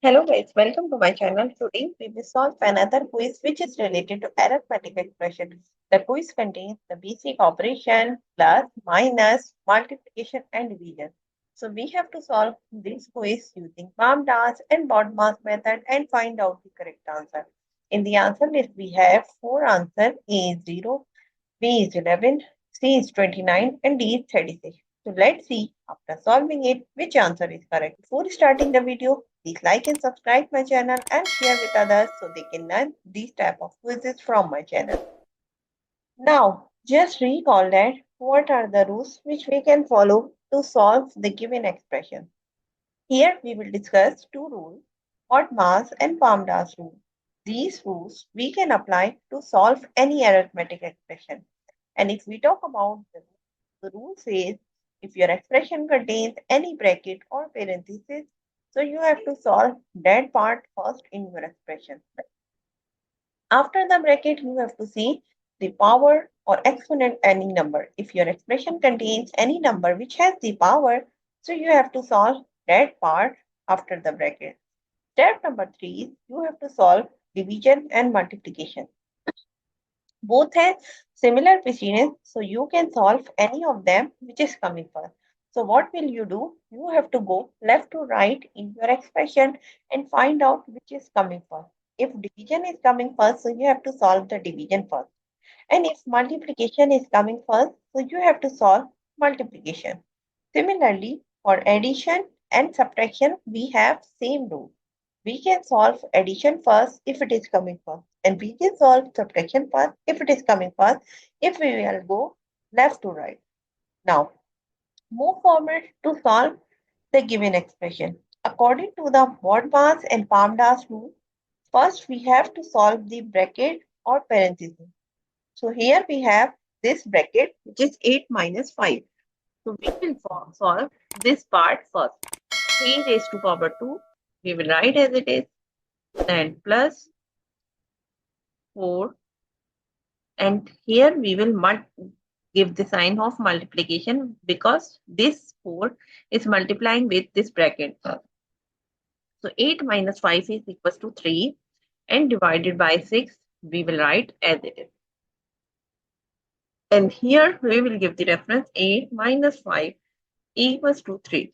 Hello guys, welcome to my channel. Today we will solve another quiz which is related to arithmetic expression. The quiz contains the basic operation, plus, minus, multiplication and division. So we have to solve this quiz using PAMDAS and BODMAS method and find out the correct answer. In the answer list we have four answers. A is 0, B is 11, C is 29 and D is 36. So let's see after solving it which answer is correct. Before starting the video, please like and subscribe my channel and share with others so they can learn these type of quizzes from my channel. Now, just recall that what are the rules which we can follow to solve the given expression. Here we will discuss two rules, BODMAS and PAMDAS rule. These rules we can apply to solve any arithmetic expression. And if we talk about the rule says if your expression contains any bracket or parenthesis, so you have to solve that part first in your expression. After the bracket, you have to see the power or exponent any number. If your expression contains any number which has the power, so you have to solve that part after the bracket. Step number 3, you have to solve division and multiplication. Both have similar precedence, so you can solve any of them which is coming first. So what will you do? You have to go left to right in your expression and find out which is coming first. If division is coming first, so you have to solve the division first. And if multiplication is coming first, so you have to solve multiplication. Similarly, for addition and subtraction, we have same rule. We can solve addition first if it is coming first, and we can solve subtraction first if it is coming first, if we will go left to right. Now, move forward to solve the given expression. According to the BODMAS and PAMDAS rule, first we have to solve the bracket or parenthesis. So here we have this bracket which is 8 minus 5. So we will solve this part first. 3 raised to power 2, we will write as it is, and plus 4, and here we will give the sign of multiplication because this 4 is multiplying with this bracket. So 8 minus 5 is equals to 3 and divided by 6 we will write as it is. And here we will give the reference 8 minus 5 equals to 3.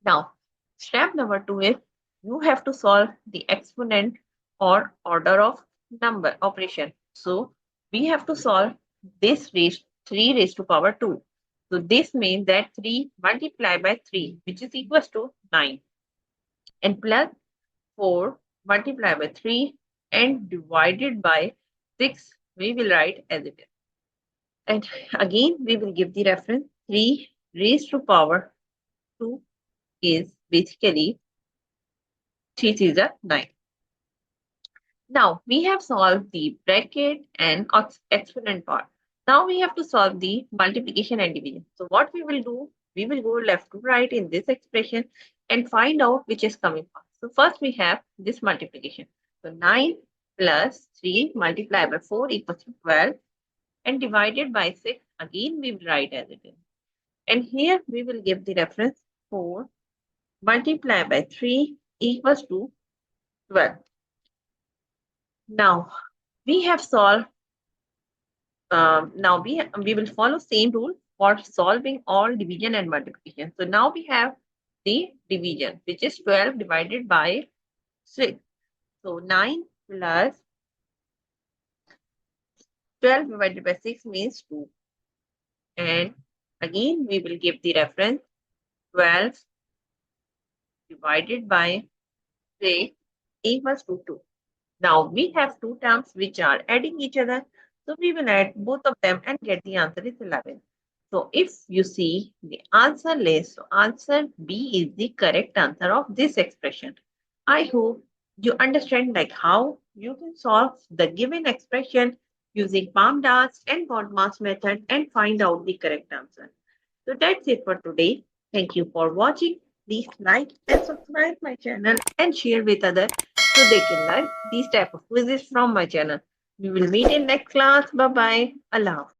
Now, step number 2 is you have to solve the exponent or order of number operation. So we have to solve this 3 raised to power 2. So this means that 3 multiplied by 3, which is equals to 9, and plus 4 multiplied by 3 and divided by 6, we will write as it is. And again, we will give the reference 3 raised to power 2 is basically 3 is a 9. Now we have solved the bracket and exponent part. Now we have to solve the multiplication and division. So what we will do, we will go left to right in this expression and find out which is coming first. So first we have this multiplication. So 9 plus 3 multiplied by 4 equals to 12 and divided by 6. Again we will write as it is. And here we will give the reference 4 multiplied by 3 equals to 12. Now we have solved. Now we will follow same rule for solving all division and multiplication. So now we have the division, which is 12 divided by 6. So 9 plus 12 divided by 6 means 2. And again we will give the reference 12 divided by 6 equals to 2. Now we have two terms which are adding each other. So we will add both of them and get the answer is 11. So if you see the answer list, so answer B is the correct answer of this expression. I hope you understand like how you can solve the given expression using PAMDAS and BODMAS method and find out the correct answer. So that's it for today. Thank you for watching. Please like and subscribe my channel and share with others so they can learn these type of quizzes from my channel. We will meet in next class. Bye bye. Allah.